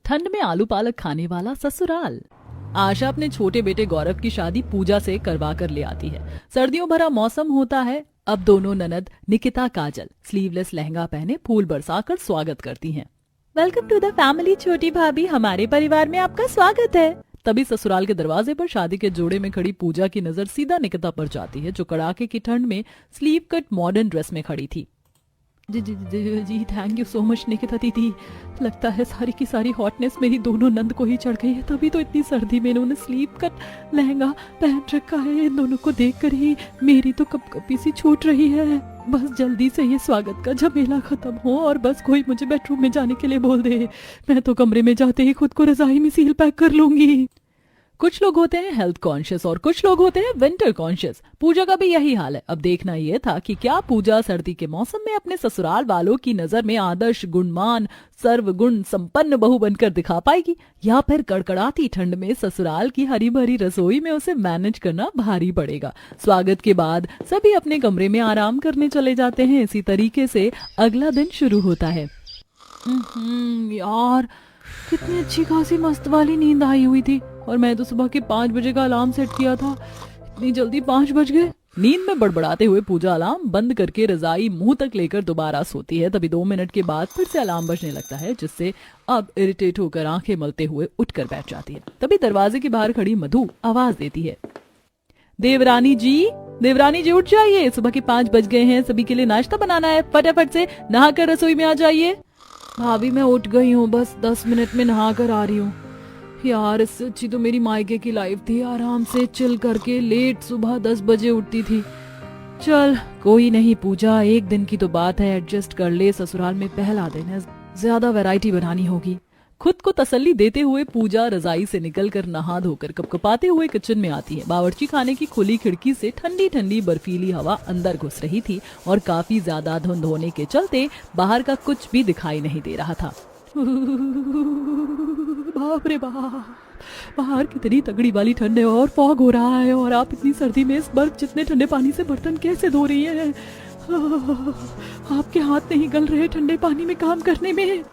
ठंड में आलू पालक खाने वाला ससुराल। आशा अपने छोटे बेटे गौरव की शादी पूजा से करवा कर ले आती है। सर्दियों भरा मौसम होता है। अब दोनों ननद निकिता काजल स्लीवलेस लहंगा पहने फूल बरसाकर स्वागत करती हैं। वेलकम टू द फैमिली छोटी भाभी, हमारे परिवार में आपका स्वागत है। तभी ससुराल के दरवाजे पर शादी के जोड़े में खड़ी पूजा की नजर सीधा निकिता पर जाती है, जो कड़ाके की ठंड में स्लीव कट मॉडर्न ड्रेस में खड़ी थी। जी thank you so much Nikita दीदी। लगता है सारी की सारी हॉटनेस मेरी दोनों नंद को ही चढ़ गई है, तभी तो इतनी सर्दी में इन्होंने स्लीव कट लहंगा पहन रखा है। इन दोनों को देखकर ही मेरी तो कपकपी सी छूट रही है। बस जल्दी से ये स्वागत का झमेला खत्म हो और बस कोई मुझे बेडरूम में जाने के लिए बोल दे। मैं तो कमरे में जाते ही खुद को रजाई में सील पैक कर लूंगी। कुछ लोग होते हैं हेल्थ कॉन्शियस और कुछ लोग होते हैं विंटर कॉन्शियस। पूजा का भी यही हाल है। अब देखना यह था कि क्या पूजा सर्दी के मौसम में अपने ससुराल वालों की नजर में आदर्श गुणमान सर्वगुण संपन्न बहू बनकर दिखा पाएगी, या फिर कड़कड़ाती ठंड में ससुराल की हरी भरी रसोई में उसे मैनेज करना भारी पड़ेगा। स्वागत के बाद सभी अपने कमरे में आराम करने चले जाते हैं। इसी तरीके से अगला दिन शुरू होता है। यार कितनी अच्छी खासी मस्त वाली नींद आई हुई थी, और मैं तो सुबह के 5 बजे का अलार्म सेट किया था। इतनी जल्दी 5 बज गए। नींद में बड़बड़ाते हुए पूजा अलार्म बंद करके रजाई मुंह तक लेकर दोबारा सोती है। तभी 2 मिनट के बाद फिर से अलार्म बजने लगता है, जिससे अब इरिटेट होकर आंखें मलते हुए उठकर बैठ जाती है। तभी दरवाजे के बाहर खड़ी मधु आवाज देती है, देवरानी जी उठ जाइए, सुबह के 5 बज गए हैं, सभी के लिए नाश्ता बनाना है, फटाफट से नहाकर रसोई में आ जाइए। भाभी मैं उठ गई हूँ, बस 10 मिनट में नहा कर आ रही हूँ। यार इससे अच्छी तो मेरी मायके की लाइफ थी, आराम से चिल करके लेट सुबह 10 बजे उठती थी। चल कोई नहीं पूजा, एक दिन की तो बात है, एडजस्ट कर ले, ससुराल में पहला दिन है, ज्यादा वैरायटी बनानी होगी। खुद को तसल्ली देते हुए पूजा रजाई से निकलकर नहा धोकर कपकपाते हुए किचन में आती है। बावर्ची खाने की खुली खिड़की से ठंडी ठंडी बर्फीली हवा अंदर घुस रही थी और काफी ज्यादा धुंध होने के चलते बाहर का कुछ भी दिखाई नहीं दे रहा था। बाप रे बाप, बाहर कितनी तगड़ी वाली ठंड है और फॉग हो रहा है, और आप इतनी सर्दी में इस बर्फ जितने ठंडे पानी से बर्तन कैसे धो रही हैं? आपके हाथ नहीं गल रहे ठंडे पानी में काम करने में?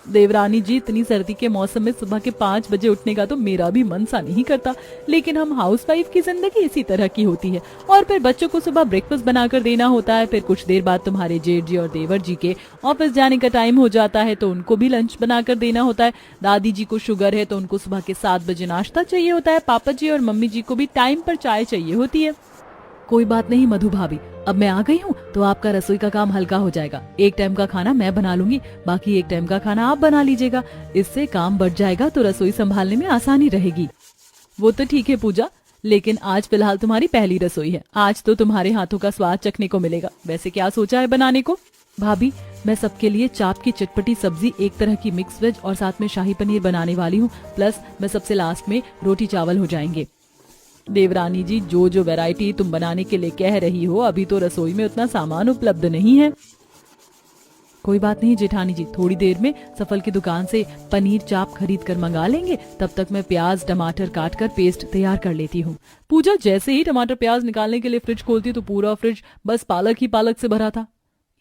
देवरानी जी, इतनी सर्दी के मौसम में सुबह के 5 बजे उठने का तो मेरा भी मन सा नहीं करता, लेकिन हम हाउसवाइफ की जिंदगी इसी तरह की होती है। और फिर बच्चों को सुबह ब्रेकफास्ट बनाकर देना होता है, फिर कुछ देर बाद तुम्हारे जेठ जी और देवर जी के ऑफिस जाने का टाइम हो जाता है, तो उनको भी लंच बनाकर देना होता है। दादी जी को शुगर है तो उनको सुबह के 7 बजे नाश्ता चाहिए होता है। पापा जी और मम्मी जी को भी टाइम पर चाय चाहिए होती है। कोई बात नहीं मधु भाभी, अब मैं आ गई हूँ तो आपका रसोई का काम हल्का हो जाएगा। एक टाइम का खाना मैं बना लूंगी, बाकी एक टाइम का खाना आप बना लीजिएगा। इससे काम बढ़ जाएगा तो रसोई संभालने में आसानी रहेगी। वो तो ठीक है पूजा, लेकिन आज फिलहाल तुम्हारी पहली रसोई है, आज तो तुम्हारे हाथों का स्वाद चखने को मिलेगा। वैसे क्या सोचा है बनाने को? भाभी मैं सबके लिए चाप की चटपटी सब्जी, एक तरह की मिक्स वेज और साथ में शाही पनीर बनाने वाली हूँ, प्लस मैं सबसे लास्ट में रोटी चावल हो जाएंगे। देवरानी जी, जो वैरायटी तुम बनाने के लिए कह रही हो, अभी तो रसोई में उतना सामान उपलब्ध नहीं है। कोई बात नहीं जेठानी जी, थोड़ी देर में सफल की दुकान से पनीर चाप खरीद कर मंगा लेंगे, तब तक मैं प्याज टमाटर काट कर पेस्ट तैयार कर लेती हूँ। पूजा जैसे ही टमाटर प्याज निकालने के लिए फ्रिज खोलती तो पूरा फ्रिज बस पालक ही पालक से भरा था।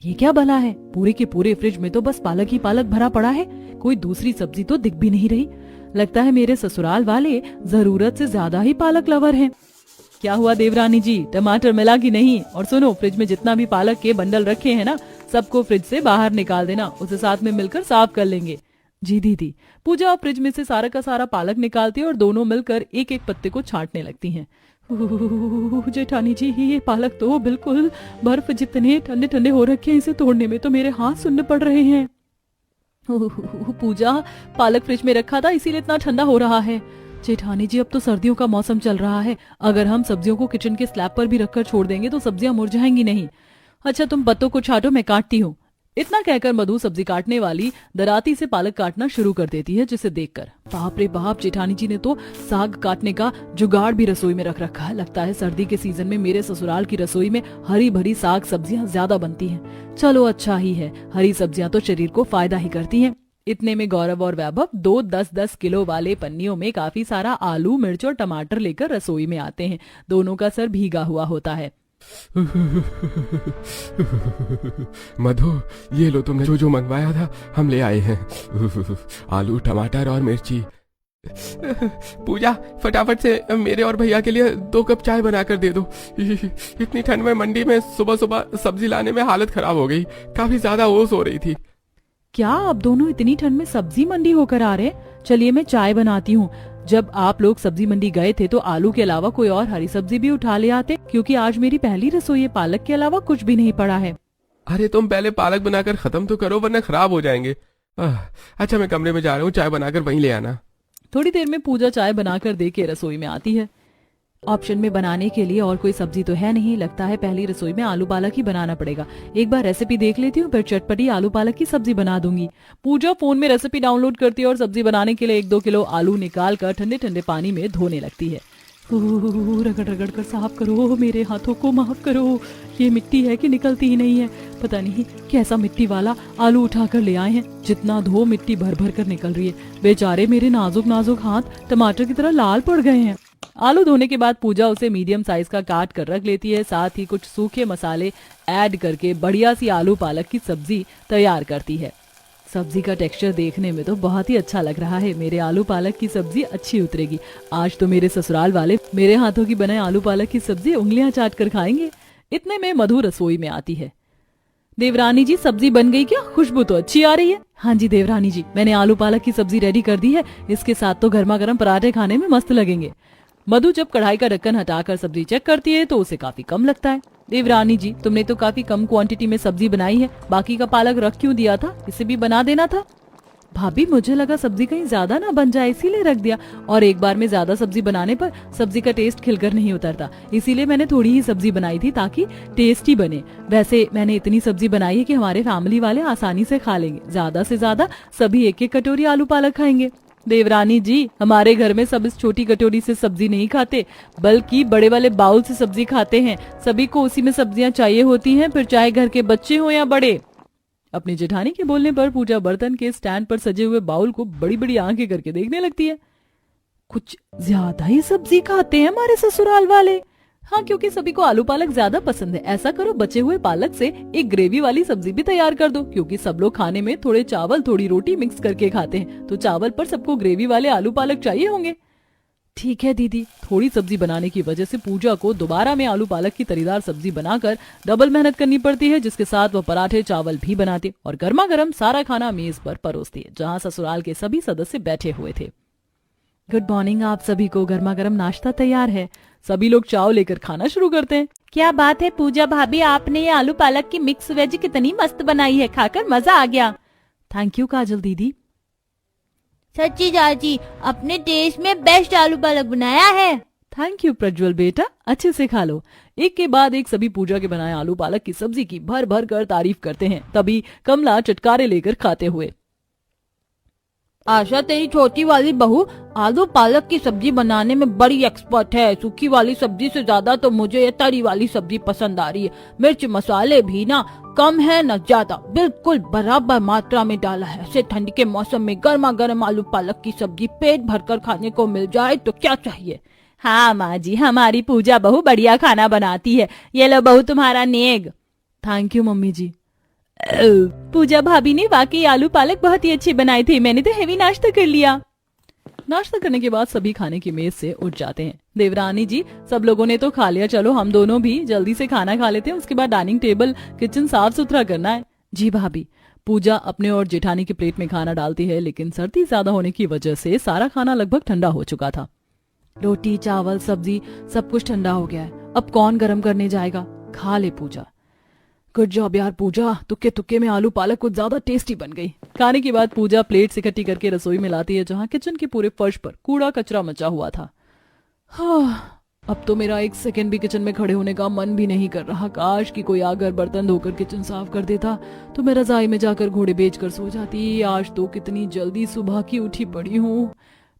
ये क्या भला है, पूरे के पूरे फ्रिज में तो बस पालक ही पालक भरा पड़ा है, कोई दूसरी सब्जी तो दिख भी नहीं रही। लगता है मेरे ससुराल वाले जरूरत से ज्यादा ही पालक लवर हैं। क्या हुआ देवरानी जी, टमाटर मिला कि नहीं? और सुनो, फ्रिज में जितना भी पालक के बंडल रखे हैं ना, सबको फ्रिज से बाहर निकाल देना, उसे साथ में मिलकर साफ कर लेंगे। जी दीदी। पूजा फ्रिज में से सारा का सारा पालक निकालती है और दोनों मिलकर एक एक पत्ते को छांटने लगती हैं। जेठानी जी, ये पालक तो बिल्कुल बर्फ जितने ठंडे ठंडे हो रखे हैं, इसे तोड़ने में तो मेरे हाथ सुनने पड़ रहे हैं। पूजा, पालक फ्रिज में रखा था इसीलिए इतना ठंडा हो रहा है। जेठानी जी, अब तो सर्दियों का मौसम चल रहा है, अगर हम सब्जियों को किचन के स्लैब पर भी रखकर छोड़ देंगे तो सब्जियां मुरझाएंगी नहीं। अच्छा तुम पत्तों को छांटो, मैं काटती हूँ। इतना कहकर मधु सब्जी काटने वाली दराती से पालक काटना शुरू कर देती है, जिसे देखकर बाप रे बाप, जेठानी जी ने तो साग काटने का जुगाड़ भी रसोई में रख रखा है। लगता है सर्दी के सीजन में मेरे ससुराल की रसोई में हरी भरी साग सब्जियां ज्यादा बनती हैं। चलो अच्छा ही है, हरी सब्जियां तो शरीर को फायदा ही करती हैं। इतने में गौरव और वैभव 2 10-10 किलो वाले पन्नियों में काफी सारा आलू मिर्च और टमाटर लेकर रसोई में आते हैं। दोनों का सर भीगा हुआ होता है। मधु, ये लो, तुमने जो जो मंगवाया था हम ले आए हैं। आलू, टमाटर और मिर्ची। पूजा, फटाफट से मेरे और भैया के लिए 2 कप चाय बनाकर दे दो। इतनी ठंड में मंडी में सुबह सुबह सब्जी लाने में हालत खराब हो गई, काफी ज्यादा ओस हो रही थी। क्या आप दोनों इतनी ठंड में सब्जी मंडी होकर आ रहे हैं? चलिए मैं चाय बनाती हूँ। जब आप लोग सब्जी मंडी गए थे तो आलू के अलावा कोई और हरी सब्जी भी उठा ले आते, क्योंकि आज मेरी पहली रसोई है, पालक के अलावा कुछ भी नहीं पड़ा है। अरे तुम पहले पालक बनाकर खत्म तो करो, वरना खराब हो जाएंगे। अच्छा, मैं कमरे में जा रहा हूँ, चाय बनाकर वहीं ले आना। थोड़ी देर में पूजा चाय बनाकर दे के रसोई में आती है। ऑप्शन में बनाने के लिए और कोई सब्जी तो है नहीं, लगता है पहली रसोई में आलू पालक ही बनाना पड़ेगा। एक बार रेसिपी देख लेती हूँ, फिर चटपटी आलू पालक की सब्जी बना दूंगी। पूजा फोन में रेसिपी डाउनलोड करती है और सब्जी बनाने के लिए 1-2 किलो आलू निकाल कर ठंडे ठंडे पानी में धोने लगती है। रगड़ रगड़ कर साफ करो, मेरे हाथों को माफ करो, ये मिट्टी है कि निकलती ही नहीं है। पता नहीं कैसा मिट्टी वाला आलू उठा कर ले आए हैं, जितना धो मिट्टी भर भर कर निकल रही है। बेचारे मेरे नाजुक नाजुक हाथ टमाटर की तरह लाल पड़ गए हैं। आलू धोने के बाद पूजा उसे मीडियम साइज का काट कर रख लेती है, साथ ही कुछ सूखे मसाले ऐड करके बढ़िया सी आलू पालक की सब्जी तैयार करती है। सब्जी का टेक्सचर देखने में तो बहुत ही अच्छा लग रहा है। मेरे आलू पालक की सब्जी अच्छी उतरेगी। आज तो मेरे ससुराल वाले मेरे हाथों की बनाए आलू पालक की सब्जी उंगलियां चाट कर खाएंगे। इतने में मधु रसोई में आती है। देवरानी जी, सब्जी बन गई क्या? खुशबू तो अच्छी आ रही है। हाँ जी देवरानी जी, मैंने आलू पालक की सब्जी रेडी कर दी है। इसके साथ तो गर्मा गर्म पराठे खाने में मस्त लगेंगे। मधु जब कढ़ाई का ढक्कन हटाकर सब्जी चेक करती है तो उसे काफी कम लगता है। देवरानी जी, तुमने तो काफी कम क्वांटिटी में सब्जी बनाई है, बाकी का पालक रख क्यों दिया था? इसे भी बना देना था। भाभी, मुझे लगा सब्जी कहीं ज्यादा ना बन जाए, इसीलिए रख दिया। और एक बार में ज्यादा सब्जी बनाने पर सब्जी का टेस्ट खिलकर नहीं उतरता, इसीलिए मैंने थोड़ी ही सब्जी बनाई थी ताकि टेस्टी बने। वैसे मैंने इतनी सब्जी बनाई है कि हमारे फैमिली वाले आसानी से खा लेंगे। ज्यादा से ज्यादा सभी 1-1 कटोरी आलू पालक खाएंगे। देवरानी जी, हमारे घर में सब इस छोटी कटोरी से सब्जी नहीं खाते, बल्कि बड़े वाले बाउल से सब्जी खाते हैं। सभी को उसी में सब्जियां चाहिए होती हैं, फिर चाहे घर के बच्चे हो या बड़े। अपनी जेठानी के बोलने पर पूजा बर्तन के स्टैंड पर सजे हुए बाउल को बड़ी बड़ी आंखें करके देखने लगती है। कुछ ज्यादा ही सब्जी खाते हैं हमारे ससुराल वाले। हाँ, क्योंकि सभी को आलू पालक ज्यादा पसंद है। ऐसा करो, बचे हुए पालक से एक ग्रेवी वाली सब्जी भी तैयार कर दो, क्योंकि सब लोग खाने में थोड़े चावल थोड़ी रोटी मिक्स करके खाते हैं, तो चावल पर सबको ग्रेवी वाले आलू पालक चाहिए होंगे। ठीक है दीदी। थोड़ी सब्जी बनाने की वजह से पूजा को दोबारा में आलू पालक की तरीदार सब्जी बनाकर डबल मेहनत करनी पड़ती है, जिसके साथ वह पराठे चावल भी बनाती और गर्मा गर्म सारा खाना मेज पर परोसती है, जहाँ ससुराल के सभी सदस्य बैठे हुए थे। गुड मॉर्निंग आप सभी को, गर्मा गर्म नाश्ता तैयार है। सभी लोग चाव लेकर खाना शुरू करते हैं। क्या बात है पूजा भाभी, आपने ये आलू पालक की मिक्स वेज कितनी मस्त बनाई है, खाकर मजा आ गया। थैंक यू काजल दीदी। सच्ची चाची, अपने देश में बेस्ट आलू पालक बनाया है। थैंक यू प्रज्वल बेटा, अच्छे से खा लो। एक के बाद एक सभी पूजा के बनाए आलू पालक की सब्जी की भर भर कर तारीफ करते हैं। तभी कमला चटकारे लेकर खाते हुए, आशा तेरी छोटी वाली बहू आलू पालक की सब्जी बनाने में बड़ी एक्सपर्ट है। सूखी वाली सब्जी से ज्यादा तो मुझे ये तरी वाली सब्जी पसंद आ रही है। मिर्च मसाले भी ना कम है न ज्यादा, बिल्कुल बराबर मात्रा में डाला है। ऐसे ठंड के मौसम में गर्मा गर्म आलू पालक की सब्जी पेट भरकर खाने को मिल जाए तो क्या चाहिए। हाँ माँ जी, हमारी पूजा बहू बढ़िया खाना बनाती है। ये लो बहू तुम्हारा नेग। थैंक यू मम्मी जी। पूजा भाभी ने वाकई आलू पालक बहुत ही अच्छी बनाई थी। मैंने तो हेवी नाश्ता कर लिया। नाश्ता करने के बाद सभी खाने की मेज से उठ जाते हैं। देवरानी जी, सब लोगों ने तो खा लिया, चलो हम दोनों भी जल्दी से खाना खा लेते हैं, उसके बाद डाइनिंग टेबल किचन साफ सुथरा करना है। जी भाभी। पूजा अपने और जेठानी के प्लेट में खाना डालती है, लेकिन सर्दी ज्यादा होने की वजह से सारा खाना लगभग ठंडा हो चुका था। रोटी चावल सब्जी सब कुछ ठंडा हो गया है, अब कौन गर्म करने जाएगा। खा ले पूजा। गुड जॉब यार पूजा, तुक्के तुक्के में आलू पालक कुछ ज्यादा टेस्टी बन गई। खाने के बाद पूजा प्लेट इकट्ठी करके रसोई में लाती है, जहाँ किचन के पूरे फर्श पर कूड़ा कचरा मचा हुआ था। हाँ, अब तो मेरा एक सेकंड भी किचन में खड़े होने का मन भी नहीं कर रहा। काश कि कोई आकर बर्तन धोकर किचन साफ कर देता तो मैं रजाई में जाकर घोड़े बेच कर सो जाती। आज तो कितनी जल्दी सुबह की उठी पड़ी हूँ।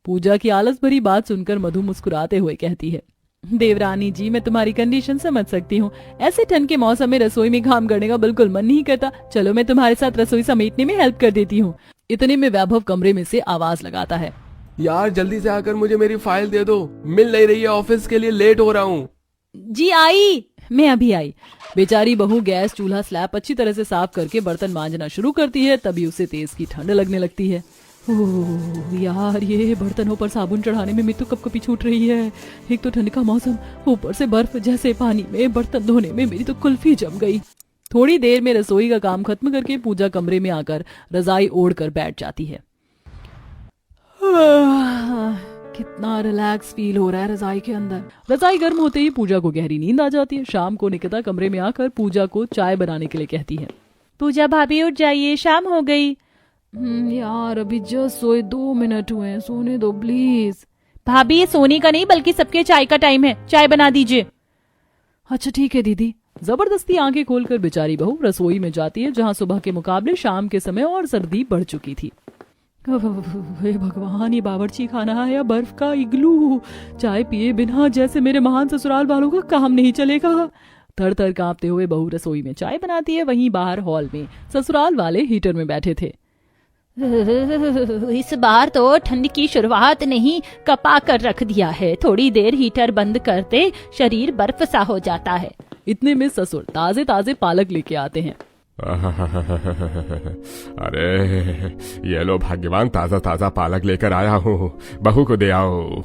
पूजा की आलस भरी बात सुनकर मधु मुस्कुराते हुए कहती है, देवरानी जी, मैं तुम्हारी कंडीशन समझ सकती हूँ। ऐसे ठंड के मौसम में रसोई में काम करने का बिल्कुल मन नहीं करता। चलो मैं तुम्हारे साथ रसोई समेटने में हेल्प कर देती हूँ। इतने में वैभव कमरे में से आवाज लगाता है, यार जल्दी से आकर मुझे मेरी फाइल दे दो, मिल नहीं रही है, ऑफिस के लिए लेट हो रहा हूँ। जी आई। मैं अभी आई। बेचारी बहू गैस चूल्हा स्लैब अच्छी तरह से साफ करके बर्तन मांजना शुरू करती है, तभी उसे तेज की ठंड लगने लगती है। ओह यार, ये बर्तनों पर साबुन चढ़ाने में मेरी तो कपकपी छूट रही है। एक तो ठंड का मौसम, ऊपर से बर्फ जैसे पानी में बर्तन धोने में मेरी तो कुल्फी जम गई। थोड़ी देर में रसोई का काम खत्म करके पूजा कमरे में आकर रजाई ओढ़ कर बैठ जाती है। कितना रिलैक्स फील हो रहा है रजाई के अंदर। रजाई गर्म होते ही पूजा को गहरी नींद आ जाती है। शाम को निकिता कमरे में आकर पूजा को चाय बनाने के लिए कहती है। पूजा भाभी उठ जाइए, शाम हो गई। यार अभी जस्ट सोए 2 मिनट हुए हैं, सोने दो प्लीज। भाभी ये सोने का नहीं बल्कि सबके चाय का टाइम है, चाय बना दीजिए। अच्छा ठीक है दीदी। जबरदस्ती आंखें खोलकर बेचारी बहू रसोई में जाती है, जहां सुबह के मुकाबले शाम के समय और सर्दी बढ़ चुकी थी। हे भगवान, ये बावर्ची खाना है या बर्फ का इग्लू। चाय पिए बिना जैसे मेरे महान ससुराल वालों का काम नहीं चलेगा। थर थर कांपते हुए बहू रसोई में चाय बनाती है। वहीं बाहर हॉल में ससुराल वाले हीटर में बैठे थे। इस बार तो ठंड की शुरुआत नहीं कपा कर रख दिया है। थोड़ी देर हीटर बंद करते शरीर बर्फ सा हो जाता है। इतने में ससुर ताजे ताजे पालक लेके आते हैं। अरे ये लो भाग्यवान, ताजा ताजा पालक लेकर आया हूँ, बहू को दे आओ।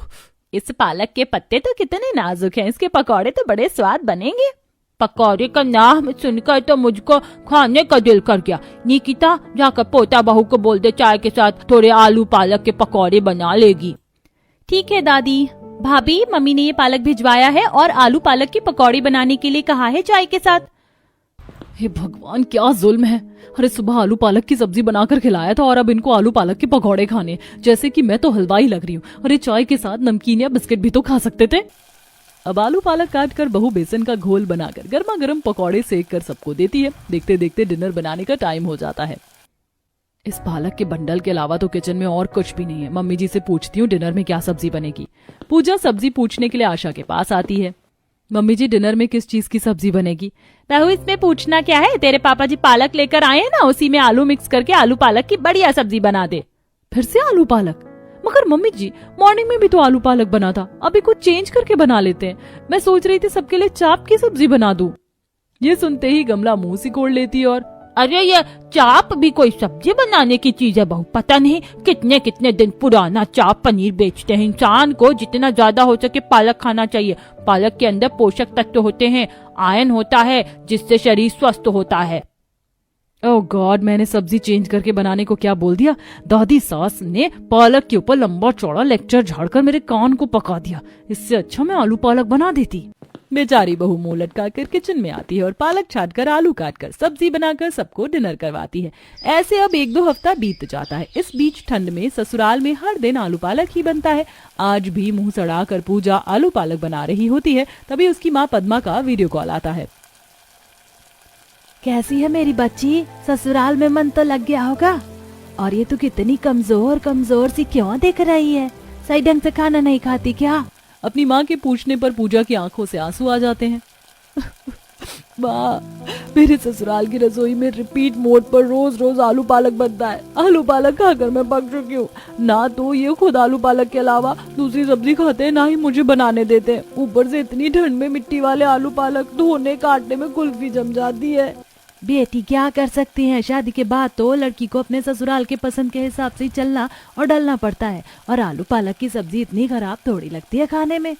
इस पालक के पत्ते तो कितने नाजुक हैं, इसके पकौड़े तो बड़े स्वाद बनेंगे। पकौड़े का नाम सुनकर तो मुझको खाने का दिल कर गया। निकिता, जाकर पोता बहू को बोल दे चाय के साथ थोड़े आलू पालक के पकौड़े बना लेगी। ठीक है दादी। भाभी, मम्मी ने ये पालक भिजवाया है और आलू पालक की पकौड़ी बनाने के लिए कहा है चाय के साथ। हे भगवान, क्या जुल्म है। अरे सुबह आलू पालक की सब्जी बनाकर खिलाया था और अब इनको आलू पालक के पकौड़े खाने, जैसे कि मैं तो हलवाई लग रही हूँ। अरे चाय के साथ नमकीन या बिस्किट भी तो खा सकते थे। अब आलू पालक काट कर बहू बेसन का घोल बनाकर गर्मा गर्म पकौड़े सेक कर सबको देती है। देखते देखते डिनर बनाने का टाइम हो जाता है। इस पालक के बंडल के अलावा तो किचन में और कुछ भी नहीं है। मम्मी जी से पूछती हूँ डिनर में क्या सब्जी बनेगी। पूजा सब्जी पूछने के लिए आशा के पास आती है। मम्मी जी, डिनर में किस चीज की सब्जी बनेगी? बहू, इसमें पूछना क्या है, तेरे पापा जी पालक लेकर आए हैं ना, उसी में आलू मिक्स करके आलू पालक की बढ़िया सब्जी बना दे। फिर से आलू पालक? मगर मम्मी जी, मॉर्निंग में भी तो आलू पालक बना था, अभी कुछ चेंज करके बना लेते हैं। मैं सोच रही थी सबके लिए चाप की सब्जी बना दूं। ये सुनते ही गमला मुंह सिकोड़ लेती और अरे ये चाप भी कोई सब्जी बनाने की चीज है बहू? पता नहीं कितने कितने दिन पुराना चाप पनीर बेचते हैं। इंसान को जितना ज्यादा हो सके पालक खाना चाहिए। पालक के अंदर पोषक तत्व होते हैं, आयरन होता है, जिससे शरीर स्वस्थ होता है। ओह गॉड, मैंने सब्जी चेंज करके बनाने को क्या बोल दिया। दादी सास ने पालक के ऊपर लंबा चौड़ा लेक्चर झाड़कर मेरे कान को पका दिया। इससे अच्छा मैं आलू पालक बना देती। बेचारी बहू मुंह लटका कर किचन में आती है और पालक छाट कर आलू काट कर सब्जी बनाकर सबको डिनर करवाती है। ऐसे अब 1-2 हफ्ता बीत जाता है। इस बीच ठंड में ससुराल में हर दिन आलू पालक ही बनता है। आज भी मुंह सड़ा कर पूजा आलू पालक बना रही होती है, तभी उसकी माँ पद्मा का वीडियो कॉल आता है। कैसी है मेरी बच्ची? ससुराल में मन तो लग गया होगा। और ये तो कितनी कमजोर कमजोर सी क्यों दिख रही है? सही ढंग से खाना नहीं खाती क्या? अपनी माँ के पूछने पर पूजा की आंखों से आंसू आ जाते हैं। माँ, मेरे ससुराल की रसोई में रिपीट मोड पर रोज रोज आलू पालक बनता है। आलू पालक खाकर मैं पक चुकी हूँ। ना तो ये खुद आलू पालक के अलावा दूसरी सब्जी खाते हैं, ना ही मुझे बनाने देते हैं। ऊपर से इतनी ठंड में मिट्टी वाले आलू पालक धोने काटने में कुल्फी जम जाती है। बेटी, क्या कर सकती हैं? शादी के बाद तो लड़की को अपने ससुराल के पसंद के हिसाब से चलना और डलना पड़ता है। और आलू पालक की सब्जी इतनी खराब थोड़ी लगती है खाने में।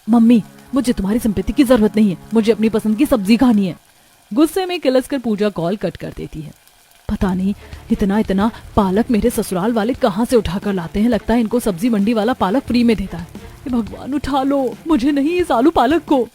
मम्मी, मुझे तुम्हारी सिंपैथी की जरूरत नहीं है, मुझे अपनी पसंद की सब्जी खानी है। गुस्से में किलस कर पूजा कॉल कट कर देती है। पता नहीं इतना इतना पालक मेरे ससुराल वाले कहाँ से उठा कर लाते हैं। लगता है इनको सब्जी मंडी वाला पालक फ्री में देता है। ये भगवान, उठा लो मुझे, नहीं इस आलू पालक को।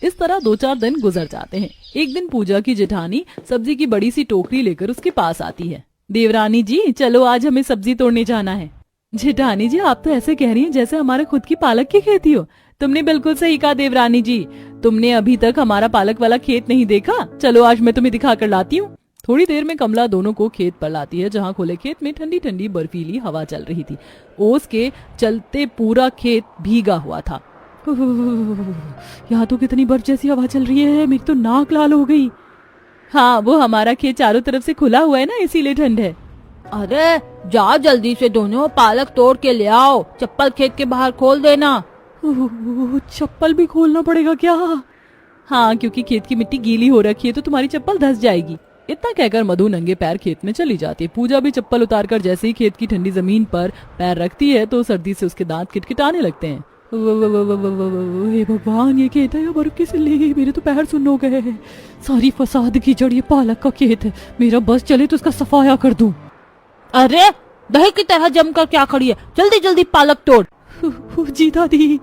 इस तरह 2-4 दिन गुजर जाते हैं। एक दिन पूजा की जेठानी सब्जी की बड़ी सी टोकरी लेकर उसके पास आती है। देवरानी जी, चलो आज हमें सब्जी तोड़ने जाना है। जेठानी जी, आप तो ऐसे कह रही हैं जैसे हमारे खुद की पालक की खेती हो। तुमने बिल्कुल सही कहा देवरानी जी, तुमने अभी तक हमारा पालक वाला खेत नहीं देखा। चलो आज मैं तुम्हें दिखा कर लाती हूँ। थोड़ी देर में कमला दोनों को खेत पर लाती है, जहाँ खुले खेत में ठंडी ठंडी बर्फीली हवा चल रही थी। ओस के चलते पूरा खेत भीगा हुआ था। यहाँ तो कितनी बर्फ जैसी हवा चल रही है, मेरी तो नाक लाल हो गई। हाँ, वो हमारा खेत चारों तरफ से खुला हुआ है ना, इसीलिए ठंड है। अरे जाओ जल्दी से दोनों, पालक तोड़ के ले आओ। चप्पल खेत के बाहर खोल देना। चप्पल भी खोलना पड़ेगा क्या? हाँ, क्योंकि खेत की मिट्टी गीली हो रखी है तो तुम्हारी चप्पल धंस जाएगी। इतना कहकर मधु नंगे पैर खेत में चली जाती है। पूजा भी चप्पल उतारकर जैसे ही खेत की ठंडी जमीन पर पैर रखती है तो सर्दी से उसके दांत किटकिटाने लगते हैं। हे भगवान, ये खेत है या बर्फ की सिल्ली? मेरे तो पैर सुन्न हो गए हैं। सारी फसाद की जड़ ये पालक का खेत है। मेरा बस चले तो उसका सफाया कर दूं। अरे दही की तरह जमकर क्या खड़ी है, जल्दी जल्दी पालक तोड़। जी दादी।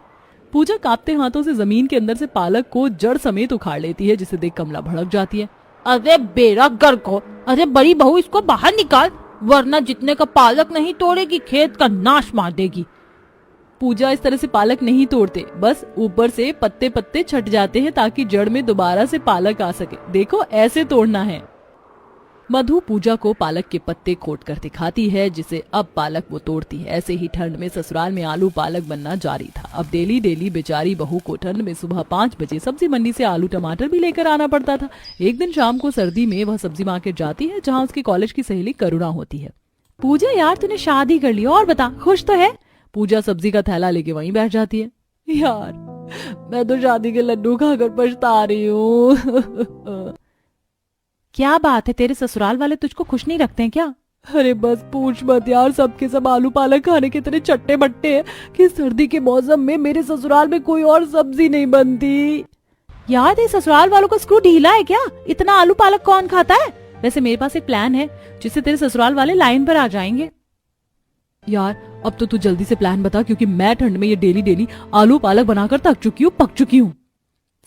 पूजा कांपते हाथों से जमीन के अंदर से पालक को जड़ समेत उखाड़ लेती है, जिसे देख कमला भड़क जाती है। अरे बेरा गर्क हो, अरे बड़ी बहू इसको बाहर निकाल, वरना जितने का पालक नहीं तोड़ेगी खेत का नाश मार देगी। पूजा इस तरह से पालक नहीं तोड़ते, बस ऊपर से पत्ते पत्ते छट जाते हैं ताकि जड़ में दोबारा से पालक आ सके। देखो, ऐसे तोड़ना है। मधु पूजा को पालक के पत्ते खोट कर दिखाती है, जिसे अब पालक वो तोड़ती है। ऐसे ही ठंड में ससुराल में आलू पालक बनना जारी था। अब डेली डेली बेचारी बहू को ठंड में सुबह 5 बजे सब्जी मंडी से आलू टमाटर भी लेकर आना पड़ता था। एक दिन शाम को सर्दी में वह सब्जी मार्केट जाती है, जहाँ उसकी कॉलेज की सहेली करुणा होती है। पूजा यार, तूने शादी कर ली, और बता, खुश तो है? पूजा सब्जी का थैला लेके वहीं बैठ जाती है। यार, मैं तो शादी के लड्डू खाकर पछता रही हूँ। क्या बात है, तेरे ससुराल वाले तुझको खुश नहीं रखते हैं क्या? अरे बस पूछ मत यार, सबके सब आलू पालक खाने के इतने चट्टे बट्टे हैं कि सर्दी के मौसम में मेरे ससुराल में कोई और सब्जी नहीं बनती। यार, तेरे ससुराल वालों का स्क्रू ढीला है क्या? इतना आलू पालक कौन खाता है? वैसे मेरे पास एक प्लान है जिससे तेरे ससुराल वाले लाइन पर आ जाएंगे। यार, अब तो तू जल्दी से प्लान बता, क्योंकि मैं ठंड में ये डेली डेली आलू पालक बनाकर थक चुकी हूँ, पक चुकी हूँ।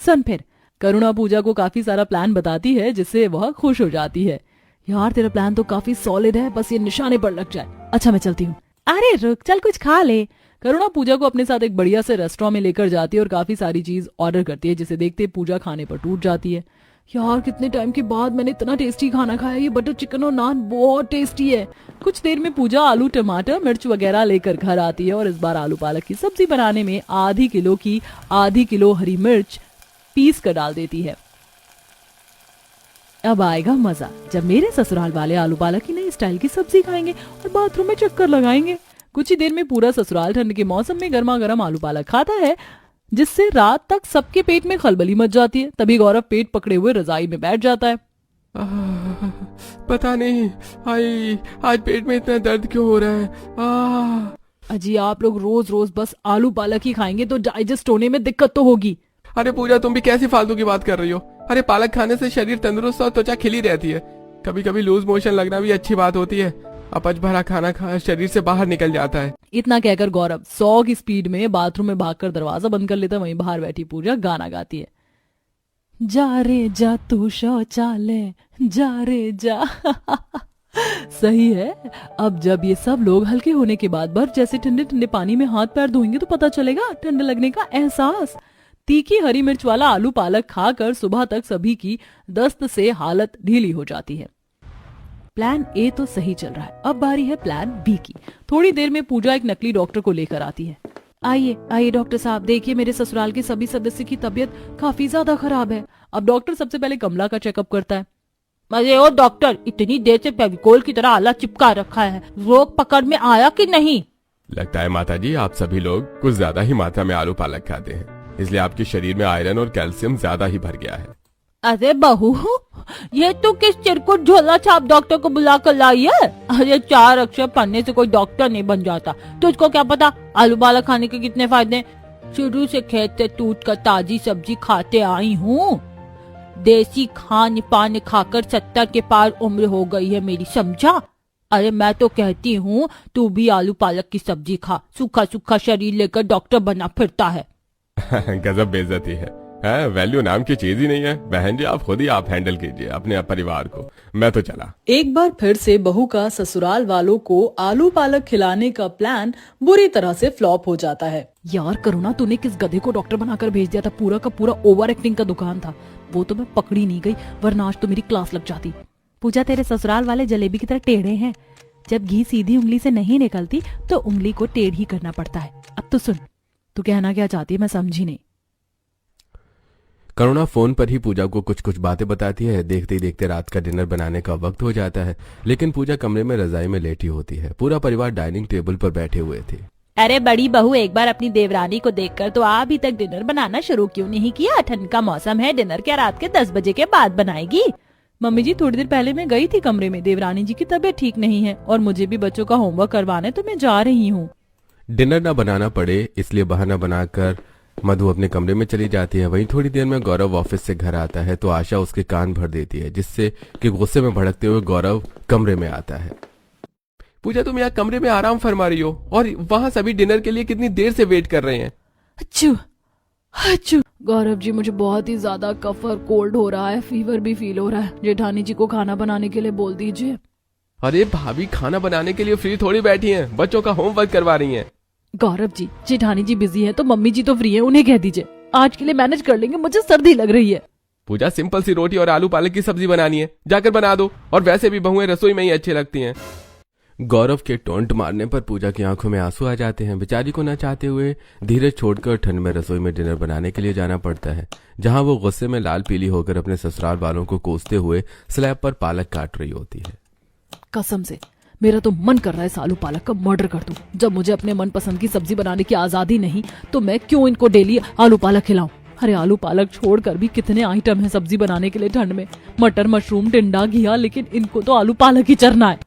सुन फिर। करुणा पूजा को काफी सारा प्लान बताती है, जिससे वह खुश हो जाती है। यार, तेरा प्लान तो काफी सॉलिड है, बस ये निशाने पर लग जाए। अच्छा, मैं चलती हूँ। अरे रुक, चल कुछ खा ले। करुणा पूजा को अपने साथ एक बढ़िया से रेस्टोरेंट में लेकर जाती है और काफी सारी चीज ऑर्डर करती है, जिसे देखते पूजा खाने पर टूट जाती है। यार, कितने टाइम के बाद मैंने इतना टेस्टी खाना खाया। ये बटर चिकन और नान बहुत टेस्टी है। कुछ देर में पूजा आलू टमाटर मिर्च वगैरह लेकर घर आती है और इस बार आलू पालक की सब्जी बनाने में आधी किलो हरी मिर्च पीस कर डाल देती है। अब आएगा मजा जब मेरे ससुराल वाले आलू पालक की नई स्टाइल की सब्जी खाएंगे और बाथरूम में चक्कर लगाएंगे। कुछ ही देर में पूरा ससुराल ठंड के मौसम में गर्मा गर्म आलू पालक खाता है, जिससे रात तक सबके पेट में खलबली मच जाती है। तभी गौरव पेट पकड़े हुए रजाई में बैठ जाता है। पता नहीं आज पेट में इतना दर्द क्यों हो रहा है। अजी, आप लोग रोज रोज बस आलू पालक ही खाएंगे तो डाइजेस्ट होने में दिक्कत तो होगी। अरे पूजा, तुम भी कैसी फालतू की बात कर रही हो। अरे पालक खाने से शरीर तंदुरुस्त और त्वचा खिली रहती है। कभी कभी लूज मोशन लगना भी अच्छी बात होती है। अपच भरा खाना शरीर से बाहर निकल जाता है। इतना कहकर गौरव 100 की स्पीड में बाथरूम में भागकर दरवाजा बंद कर लेता है। वहीं बाहर बैठी पूजा गाना गाती है। जा रे जा तू शौचालय, जा रे जा। सही है। अब जब ये सब लोग हल्के होने के बाद बर्फ जैसे ठंडे ठंडे पानी में हाथ पैर धोएंगे तो पता चलेगा ठंड लगने का एहसास। तीखी हरी मिर्च वाला आलू पालक खाकर सुबह तक सभी की दस्त से हालत ढीली हो जाती है। प्लान ए तो सही चल रहा है, अब बारी है प्लान बी की। थोड़ी देर में पूजा एक नकली डॉक्टर को लेकर आती है। आइए डॉक्टर साहब, देखिए मेरे ससुराल के सभी सदस्य की तबीयत काफी ज्यादा खराब है। अब डॉक्टर सबसे पहले कमला का चेकअप करता है। अरे ओ डॉक्टर, इतनी देर से फेविकोल की तरह आला चिपका रखा है, रोग पकड़ में आया कि नहीं? लगता है माता जी, आप सभी लोग कुछ ज्यादा ही मात्रा में आलू पालक खाते हैं, इसलिए आपके शरीर में आयरन और कैल्शियम ज्यादा ही भर गया है। अरे बहू, ये तो किस चिरकुट झोला छाप डॉक्टर को बुला कर लाई है? अरे 4 अक्षर पढ़ने से कोई डॉक्टर नहीं बन जाता। तुझको क्या पता आलू पालक खाने के कितने फायदे? शुरू से खेत से टूट कर ताजी सब्जी खाते आई हूँ। देसी खान पान खाकर 70 के पार उम्र हो गई है मेरी, समझा? अरे मैं तो कहती हूँ तू भी आलू पालक की सब्जी खा, सूखा सूखा शरीर लेकर डॉक्टर बना फिरता है। गजब बेइज्जती है। वैल्यू नाम की चीज ही नहीं है। बहन जी, आप खुद ही आप हैंडल कीजिए अपने परिवार को, मैं तो चला। एक बार फिर से बहू का ससुराल वालों को आलू पालक खिलाने का प्लान बुरी तरह से फ्लॉप हो जाता है। यार करुणा, तूने किस गधे को डॉक्टर बनाकर भेज दिया था? पूरा का पूरा ओवर एक्टिंग का दुकान था। वो तो मैं पकड़ी नहीं गई, वरना आज तो मेरी क्लास लग जाती। पूजा, तेरे ससुराल वाले जलेबी की तरह टेढ़े हैं। जब घी सीधी उंगली से नहीं निकलती तो उंगली को टेढ़ी करना पड़ता है। अब तो सुन, तू कहना क्या चाहती है मैं समझी नहीं। करुणा फोन पर ही पूजा को कुछ कुछ बातें बताती है। देखते ही देखते रात का डिनर बनाने का वक्त हो जाता है, लेकिन पूजा कमरे में रजाई में लेटी होती है। पूरा परिवार डाइनिंग टेबल पर बैठे हुए थे। अरे बड़ी बहू, एक बार अपनी देवरानी को देखकर तो अभी तक डिनर बनाना शुरू क्यों नहीं किया? ठंड का मौसम है, डिनर क्या रात के 10 बजे के बाद बनाएगी? मम्मी जी, थोड़ी देर पहले मैं गई थी कमरे में, देवरानी जी की तबीयत ठीक नहीं है और मुझे भी बच्चों का होमवर्क करवाने, तो मैं जा रही हूँ। डिनर ना बनाना पड़े इसलिए बहाना बनाकर मधु अपने कमरे में चली जाती है। वहीं थोड़ी देर में गौरव ऑफिस से घर आता है तो आशा उसके कान भर देती है, जिससे कि गुस्से में भड़कते हुए गौरव कमरे में आता है। पूजा, तुम यहाँ कमरे में आराम फरमा रही हो और वहां सभी डिनर के लिए कितनी देर से वेट कर रहे हैं। अच्छू अच्छू। गौरव जी, मुझे बहुत ही ज्यादा कफ और कोल्ड हो रहा है, फीवर भी फील हो रहा है। जेठानी जी को खाना बनाने के लिए बोल दीजिए। अरे भाभी खाना बनाने के लिए फ्री थोड़ी बैठी हैं, बच्चों का होमवर्क करवा रही हैं। गौरव जी, जेठानी जी बिजी है तो मम्मी जी तो फ्री है, उन्हें कह दीजिए। आज के लिए मैनेज कर लेंगे, मुझे सर्दी लग रही है। पूजा, सिंपल सी रोटी और आलू पालक की सब्जी बनानी है, जाकर बना दो। और वैसे भी बहुएं रसोई में ही अच्छी लगती हैं। गौरव के टोंट मारने पर पूजा की आंखों में आंसू आ जाते हैं। बेचारी को न चाहते हुए धीरे छोड़कर ठंड में रसोई में डिनर बनाने के लिए जाना पड़ता है, जहां वो गुस्से में लाल पीली होकर अपने ससुराल वालों को कोसते हुए स्लैब पर पालक काट रही होती है। कसम से मेरा तो मन कर रहा है इस आलू पालक का मर्डर कर दूं। जब मुझे अपने मनपसंद की सब्जी बनाने की आजादी नहीं तो मैं क्यों इनको डेली आलू पालक खिलाऊं? अरे आलू पालक छोड़कर भी कितने आइटम हैं सब्जी बनाने के लिए ठंड में, मटर, मशरूम, टिंडा, घिया, लेकिन इनको तो आलू पालक ही चरना है।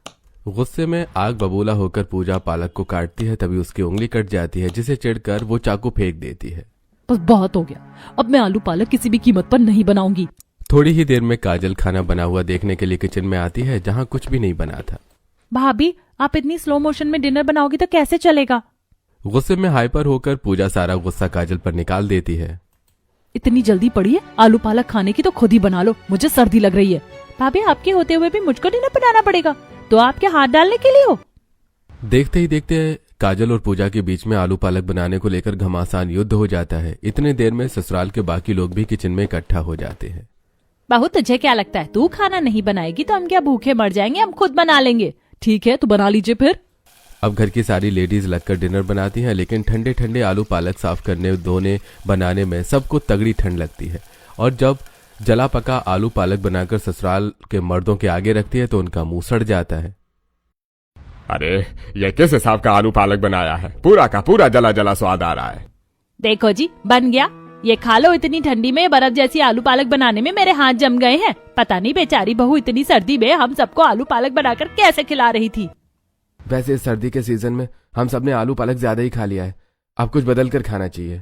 गुस्से में आग बबूला होकर पूजा पालक को काटती है, तभी उसकी उंगली कट जाती है, जिसे चिढ़कर वो चाकू फेंक देती है। बस बहुत हो गया, अब मैं आलू पालक किसी भी कीमत पर नहीं बनाऊंगी। थोड़ी ही देर में काजल खाना बना हुआ देखने के लिए किचन में आती है, जहाँ कुछ भी नहीं बना था। भाभी, आप इतनी स्लो मोशन में डिनर बनाओगी तो कैसे चलेगा? गुस्से में हाइपर होकर पूजा सारा गुस्सा काजल पर निकाल देती है। इतनी जल्दी पड़ी है आलू पालक खाने की तो खुद ही बना लो, मुझे सर्दी लग रही है। भाभी, आपके होते हुए भी मुझको डिनर बनाना पड़ेगा? तो आपके हाथ डालने के लिए हो? देखते ही देखते काजल और पूजा के बीच में आलू पालक बनाने को लेकर घमासान युद्ध हो जाता है। इतने देर में ससुराल के बाकी लोग भी किचन में इकट्ठा हो जाते हैं। बहू, तुझे क्या लगता है तू खाना नहीं बनाएगी तो हम क्या भूखे मर जाएंगे? हम खुद बना लेंगे। ठीक है, तो बना लीजिए फिर। अब घर की सारी लेडीज लगकर डिनर बनाती हैं, लेकिन ठंडे ठंडे आलू पालक साफ करने, धोने, बनाने में सबको तगड़ी ठंड लगती है। और जब जला पका आलू पालक बनाकर ससुराल के मर्दों के आगे रखती है तो उनका मुंह सड़ जाता है। अरे ये किस हिसाब का आलू पालक बनाया है? पूरा का पूरा जला जला स्वाद आ रहा है। देखो जी, बन गया। ये खा लो। इतनी ठंडी में बर्फ जैसी आलू पालक बनाने में मेरे हाथ जम गए हैं। पता नहीं बेचारी बहू इतनी सर्दी में हम सबको आलू पालक बनाकर कैसे खिला रही थी। वैसे इस सर्दी के सीजन में हम सबने आलू पालक ज्यादा ही खा लिया है, अब कुछ बदल कर खाना चाहिए।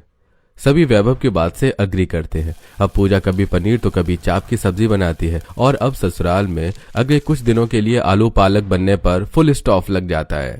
सभी वैभव की बात से अग्री करते हैं। अब पूजा कभी पनीर तो कभी चाप की सब्जी बनाती है और अब ससुराल में अगले कुछ दिनों के लिए आलू पालक बनने पर फुल स्टॉप लग जाता है।